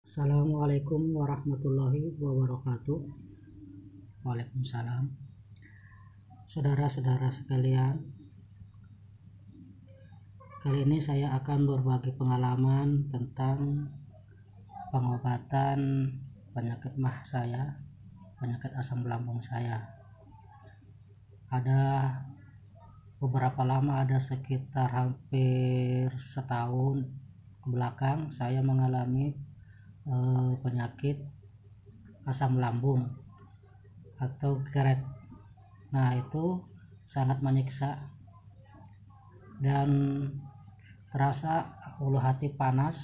Assalamualaikum warahmatullahi wabarakatuh. Waalaikumsalam. Saudara-saudara sekalian, kali ini saya akan berbagi pengalaman tentang pengobatan penyakit mah saya, penyakit asam lambung saya. Ada beberapa lama, ada sekitar hampir setahun ke belakang saya mengalami penyakit asam lambung atau gerd. Nah, itu sangat menyiksa dan terasa ulu hati panas,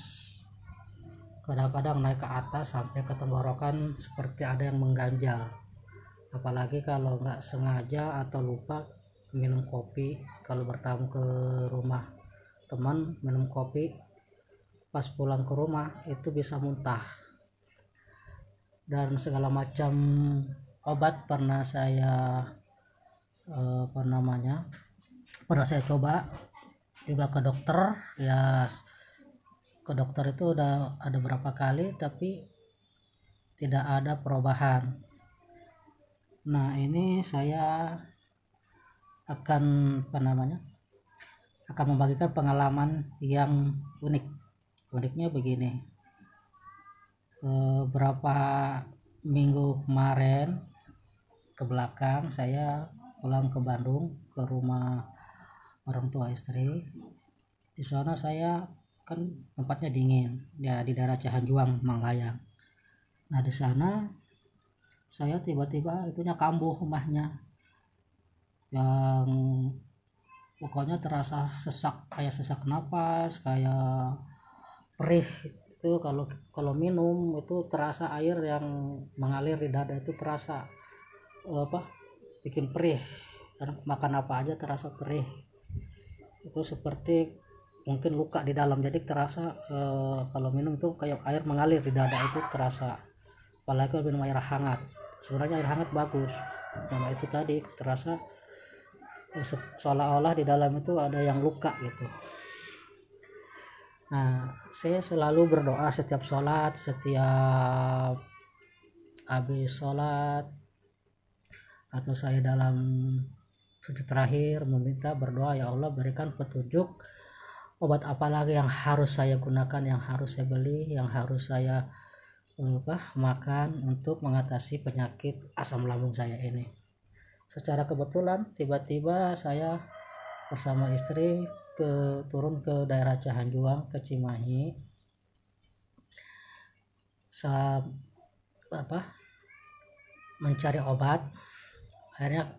kadang-kadang naik ke atas sampai ke tenggorokan seperti ada yang mengganjal. Apalagi kalau nggak sengaja atau lupa minum kopi, kalau bertamu ke rumah teman minum kopi, pas pulang ke rumah itu bisa muntah. Dan segala macam obat pernah saya pernah saya coba juga ke dokter. Ya, ke dokter itu udah ada berapa kali tapi tidak ada perubahan. Nah, ini saya akan akan membagikan pengalaman yang uniknya begini. Berapa minggu kemarin ke belakang saya pulang ke Bandung, ke rumah orang tua istri. Di sana saya kan tempatnya dingin, ya di daerah Cihanjuang, Manggayang. Nah, di sana saya tiba-tiba itunya kambuh rumahnya, yang pokoknya terasa kayak sesak napas, kayak perih. Itu kalau minum itu terasa air yang mengalir di dada itu terasa bikin perih, dan makan apa aja terasa perih. Itu seperti mungkin luka di dalam, jadi terasa kalau minum itu kayak air mengalir di dada, itu terasa. Apalagi kalau minum air hangat, sebenarnya air hangat bagus, karena itu tadi terasa seolah-olah di dalam itu ada yang luka gitu. Nah, saya selalu berdoa setiap habis sholat, atau saya dalam sujud terakhir meminta berdoa, ya Allah berikan petunjuk obat apa lagi yang harus saya gunakan, yang harus saya beli, yang harus saya makan untuk mengatasi penyakit asam lambung saya ini. Secara kebetulan tiba-tiba saya bersama istri turun ke daerah Cihanjuang, ke Cimahi, mencari obat. Akhirnya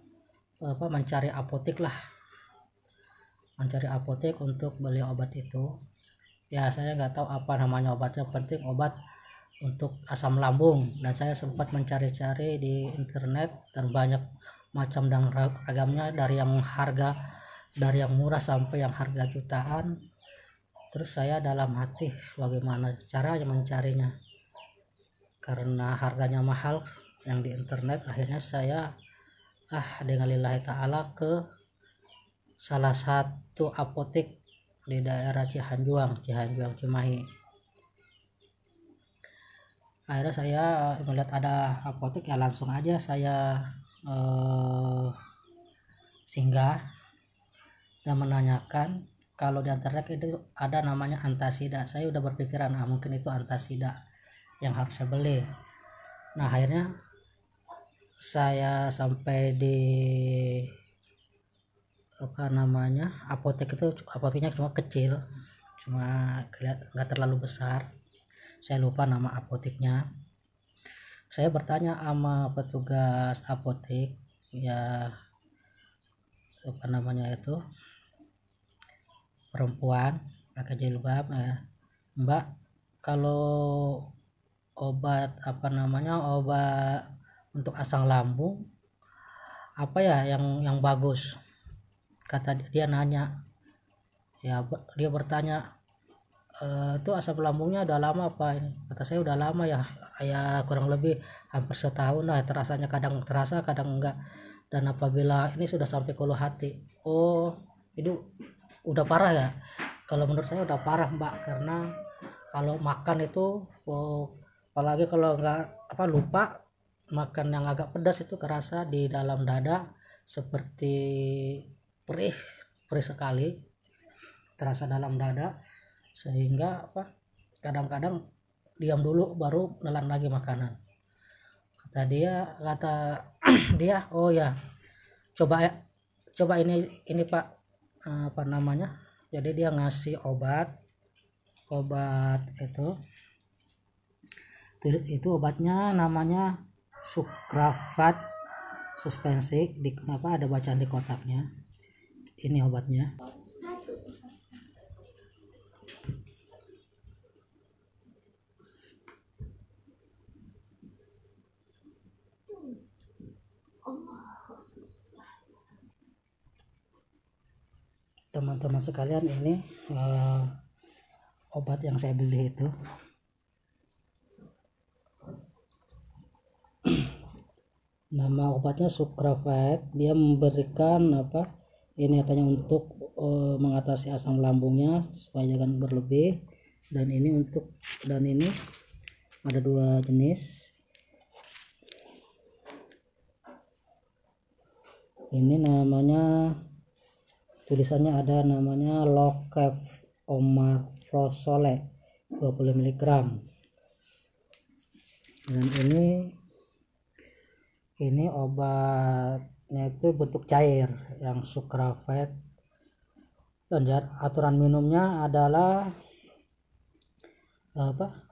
mencari apotek untuk beli obat itu. Ya, saya nggak tahu apa namanya obatnya, penting obat untuk asam lambung. Dan saya sempat mencari-cari di internet, dan banyak macam dan ragamnya, dari yang murah sampai yang harga jutaan. Terus saya dalam hati, bagaimana caranya mencarinya, karena harganya mahal yang di internet. Akhirnya saya dengan lillahi ta'ala ke salah satu apotek di daerah Cihanjuang Cimahi. Akhirnya saya melihat ada apotek, ya langsung aja saya singgah dan menanyakan kalau di internet itu ada namanya antasida. Saya udah berpikiran mungkin itu antasida yang harus saya beli. Nah, akhirnya saya sampai di apotek itu. Apoteknya cuma kecil, nggak terlalu besar. Saya lupa nama apoteknya. Saya bertanya sama petugas apotek, ya itu perempuan pakai jilbab, Mbak, kalau obat untuk asam lambung apa ya yang bagus? Kata dia, nanya ya, dia bertanya, itu asam lambungnya udah lama apa ini? Kata saya udah lama ya kurang lebih hampir setahun lah. Terasanya kadang terasa, kadang enggak. Dan apabila ini sudah sampai ke ulu hati, oh itu udah parah ya. Kalau menurut saya udah parah, Mbak, karena kalau makan itu apalagi kalau nggak lupa makan yang agak pedas itu kerasa di dalam dada seperti perih perih sekali, terasa dalam dada, sehingga kadang-kadang diam dulu baru nelan lagi makanan. Kata dia, oh ya, coba ini Pak, apa namanya, jadi dia ngasih obat itu obatnya namanya Sucrafat suspensi, di ada bacaan di kotaknya. Ini obatnya. Teman-teman sekalian, ini obat yang saya beli itu. Nama obatnya Sucrafat. Dia memberikan ini katanya untuk mengatasi asam lambungnya supaya jangan berlebih, dan ini ada 2 jenis. Ini namanya, tulisannya ada namanya Lokev Omeprazole 20 mg, dan ini obatnya itu bentuk cair yang Sucrafat, dan aturan minumnya adalah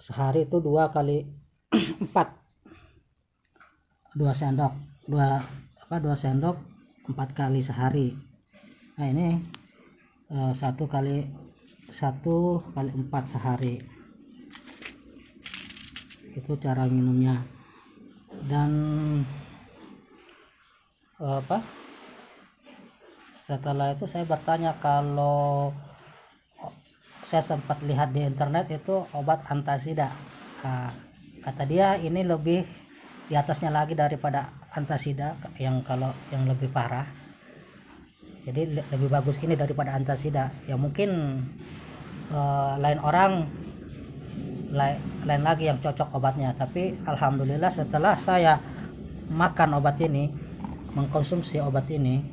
sehari itu 2 kali 4 2 sendok 2 sendok 4 kali sehari. Nah ini 1 kali 4 sehari, itu cara minumnya. Dan setelah itu saya bertanya, kalau saya sempat lihat di internet itu obat antasida. Kata dia ini lebih di atasnya lagi daripada antasida, yang lebih parah. Jadi lebih bagus ini daripada antasida. Ya mungkin lain orang lain lagi yang cocok obatnya, tapi alhamdulillah setelah saya makan obat ini, mengkonsumsi obat ini,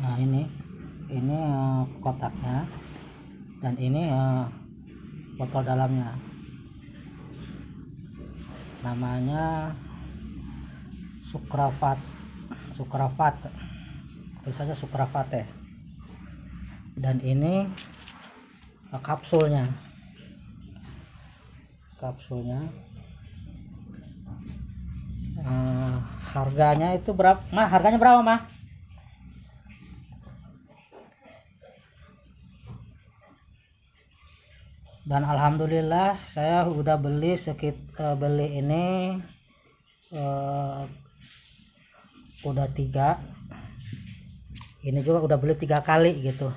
nah ini kotaknya, dan ini botol dalamnya, namanya Sucrafat tulisannya Sucrafat ya. Dan ini kapsulnya harganya itu berapa mah? Harganya berapa mah? Dan alhamdulillah saya udah beli ini udah 3. Ini juga udah beli 3 kali gitu.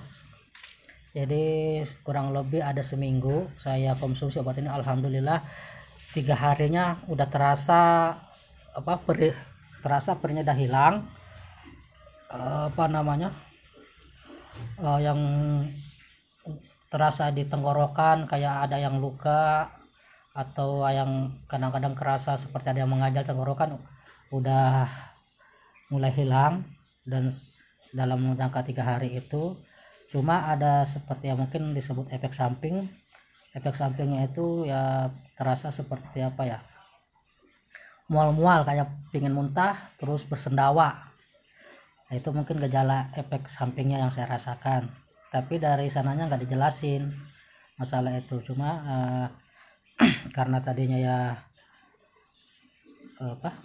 Jadi kurang lebih ada seminggu saya konsumsi obat ini. Alhamdulillah 3 harinya udah terasa perihnya udah hilang. Yang terasa di tenggorokan kayak ada yang luka, atau yang kadang-kadang kerasa seperti ada yang mengajal tenggorokan, udah mulai hilang. Dan dalam jangka 3 hari itu cuma ada seperti yang mungkin disebut efek sampingnya itu ya terasa seperti mual-mual, kayak pingin muntah terus bersendawa. Nah, itu mungkin gejala efek sampingnya yang saya rasakan, tapi dari sananya nggak dijelasin masalah itu. Cuma karena tadinya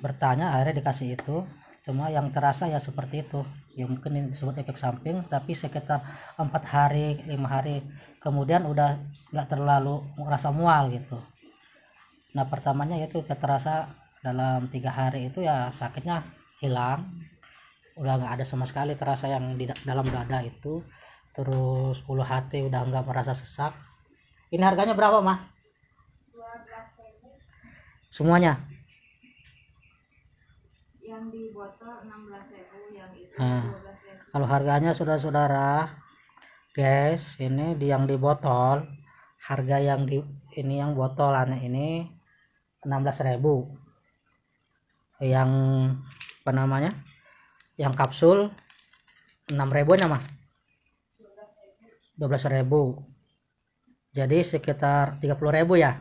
bertanya, akhirnya dikasih itu. Cuma yang terasa ya seperti itu ya, mungkin ini disebut efek samping, tapi sekitar 4 hari 5 hari kemudian udah nggak terlalu merasa mual gitu. Nah pertamanya itu terasa dalam 3 hari itu ya sakitnya hilang, udah nggak ada sama sekali terasa yang di dalam dada itu. Terus ulu hati udah nggak merasa sesak. Ini harganya berapa mah? 12.000. Semuanya? Yang di botol 16.000, yang itu 12.000. Kalau harganya saudara-saudara guys, ini yang di botol harga yang di ini yang botolan ini 16.000, yang apa namanya yang kapsul 6.000 nya mah 12.000, jadi sekitar 30.000 ya.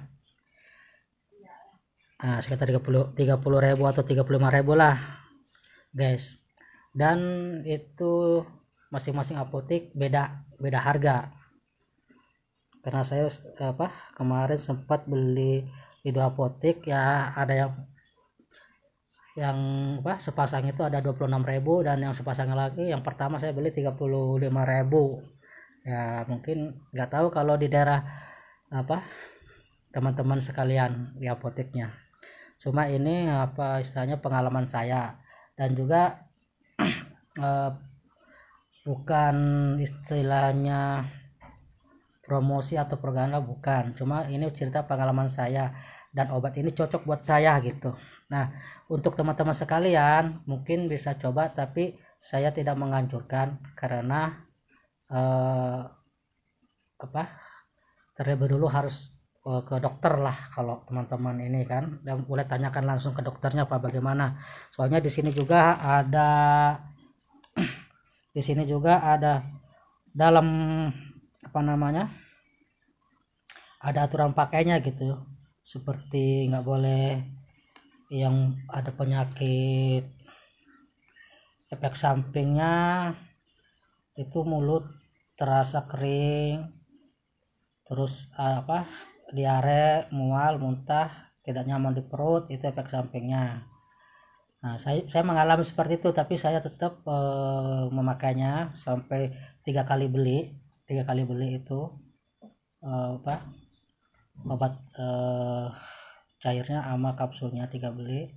Nah, sekitar 30.000 atau 35.000 lah guys. Dan itu masing-masing apotek beda harga, karena saya kemarin sempat beli di 2 apotek ya, ada yang sepasang itu ada 26.000, dan yang sepasangnya lagi yang pertama saya beli 35.000 ya. Mungkin nggak tahu kalau di daerah teman-teman sekalian di apoteknya. Cuma ini istilahnya pengalaman saya, dan juga bukan istilahnya promosi atau propaganda, bukan, cuma ini cerita pengalaman saya, dan obat ini cocok buat saya gitu. Nah, untuk teman-teman sekalian mungkin bisa coba, tapi saya tidak menganjurkan karena terlebih dulu harus ke dokter lah kalau teman-teman ini kan, dan boleh tanyakan langsung ke dokternya bagaimana. Soalnya di sini juga ada dalam ada aturan pakainya gitu, seperti nggak boleh yang ada penyakit efek sampingnya itu mulut terasa kering, terus diare, mual, muntah, tidak nyaman di perut, itu efek sampingnya. Nah, saya mengalami seperti itu, tapi saya tetap memakainya sampai 3 kali beli itu obat cairnya sama kapsulnya 3 beli.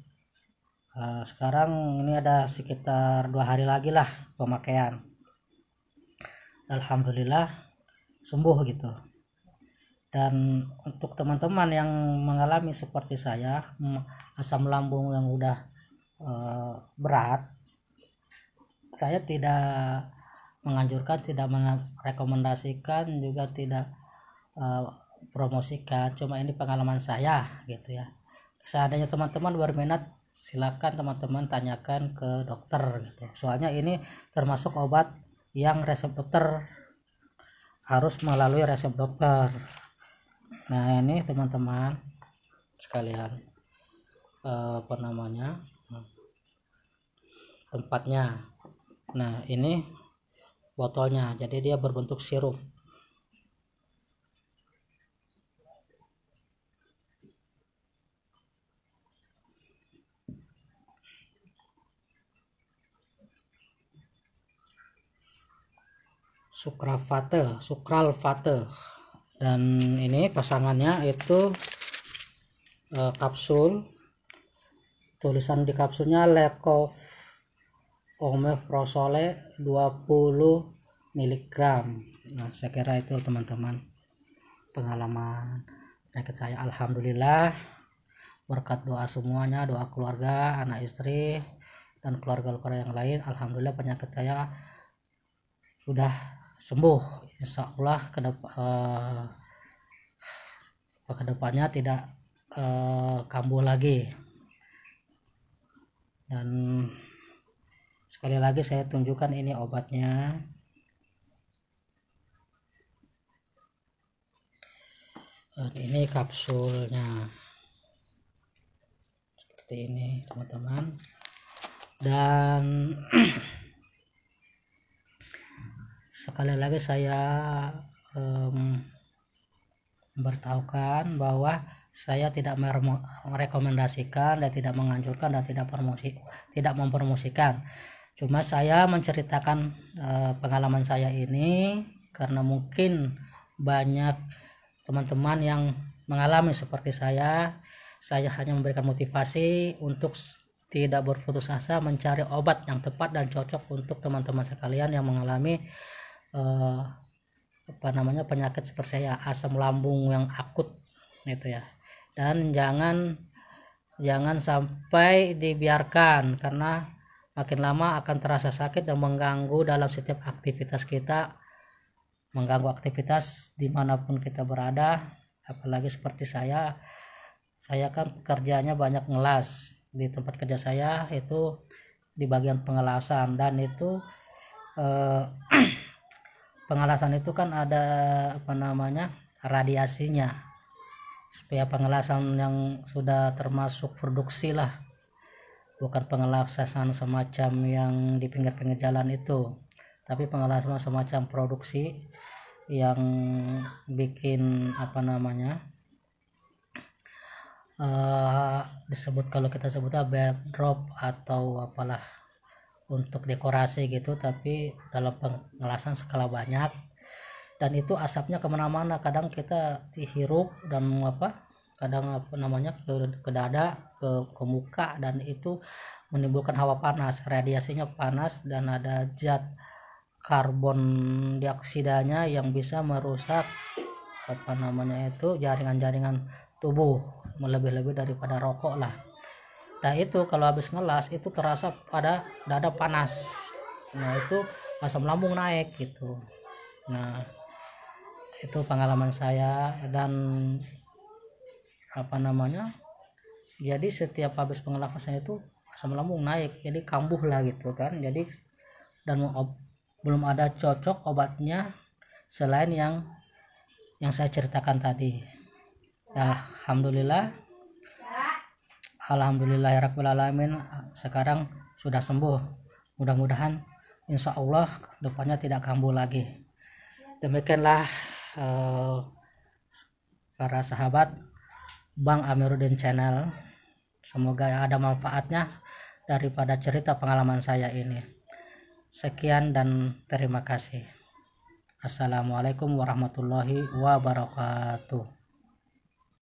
Sekarang ini ada sekitar 2 hari lagi lah pemakaian, alhamdulillah sembuh gitu. Dan untuk teman-teman yang mengalami seperti saya, asam lambung yang udah berat, saya tidak menganjurkan, tidak merekomendasikan, juga tidak promosikan, cuma ini pengalaman saya gitu ya. Seandainya teman-teman berminat, silakan teman-teman tanyakan ke dokter gitu, soalnya ini termasuk obat yang resep dokter, harus melalui resep dokter. Nah, ini teman-teman sekalian tempatnya. Nah, ini botolnya, jadi dia berbentuk sirup. Sukralfate, dan ini pasangannya itu kapsul. Tulisan di kapsulnya Lekov Omeprazole 20 mg. Nah, saya kira itu teman-teman pengalaman penyakit saya. Alhamdulillah, berkat doa semuanya, doa keluarga, anak istri, dan keluarga-keluarga yang lain, alhamdulillah penyakit saya sudah sembuh. Insya Allah kedepannya tidak kambuh lagi. Dan sekali lagi saya tunjukkan ini obatnya. Dan ini kapsulnya seperti ini teman-teman. Dan sekali lagi saya memberitahukan bahwa saya tidak merekomendasikan dan tidak menganjurkan dan tidak mempromosikan. Cuma saya menceritakan pengalaman saya ini karena mungkin banyak teman-teman yang mengalami seperti saya. Saya hanya memberikan motivasi untuk tidak berputus asa mencari obat yang tepat dan cocok untuk teman-teman sekalian yang mengalami penyakit seperti saya, asam lambung yang akut gitu ya. Dan jangan sampai dibiarkan, karena makin lama akan terasa sakit dan mengganggu dalam setiap aktivitas kita mengganggu aktivitas dimanapun kita berada. Apalagi seperti saya kan pekerjaannya banyak ngelas. Di tempat kerja saya itu di bagian pengelasan, dan itu pengelasan itu kan ada radiasinya, supaya pengelasan yang sudah termasuk produksi lah, bukan pengelasan semacam yang di pinggir-pinggir jalan itu, tapi pengelasan semacam produksi yang bikin disebut, kalau kita sebutnya backdrop atau apalah, untuk dekorasi gitu, tapi dalam pengelasan skala banyak. Dan itu asapnya kemana-mana, kadang kita dihirup dan kadang ke dada, ke muka, dan itu menimbulkan hawa panas, radiasinya panas, dan ada zat karbon dioksidanya yang bisa merusak jaringan-jaringan tubuh, lebih-lebih daripada rokok lah. Nah itu kalau habis ngelas itu terasa pada dada panas, nah itu asam lambung naik gitu. Nah itu pengalaman saya. Dan jadi setiap habis pengelasan itu asam lambung naik, jadi kambuh lah gitu kan. Jadi dan belum ada cocok obatnya selain yang saya ceritakan tadi. Alhamdulillahirrahmanirrahim, sekarang sudah sembuh. Mudah-mudahan insya Allah depannya tidak kambuh lagi. Demikianlah para sahabat Bang Amiruddin Channel, semoga ada manfaatnya daripada cerita pengalaman saya ini. Sekian dan terima kasih. Assalamualaikum warahmatullahi wabarakatuh.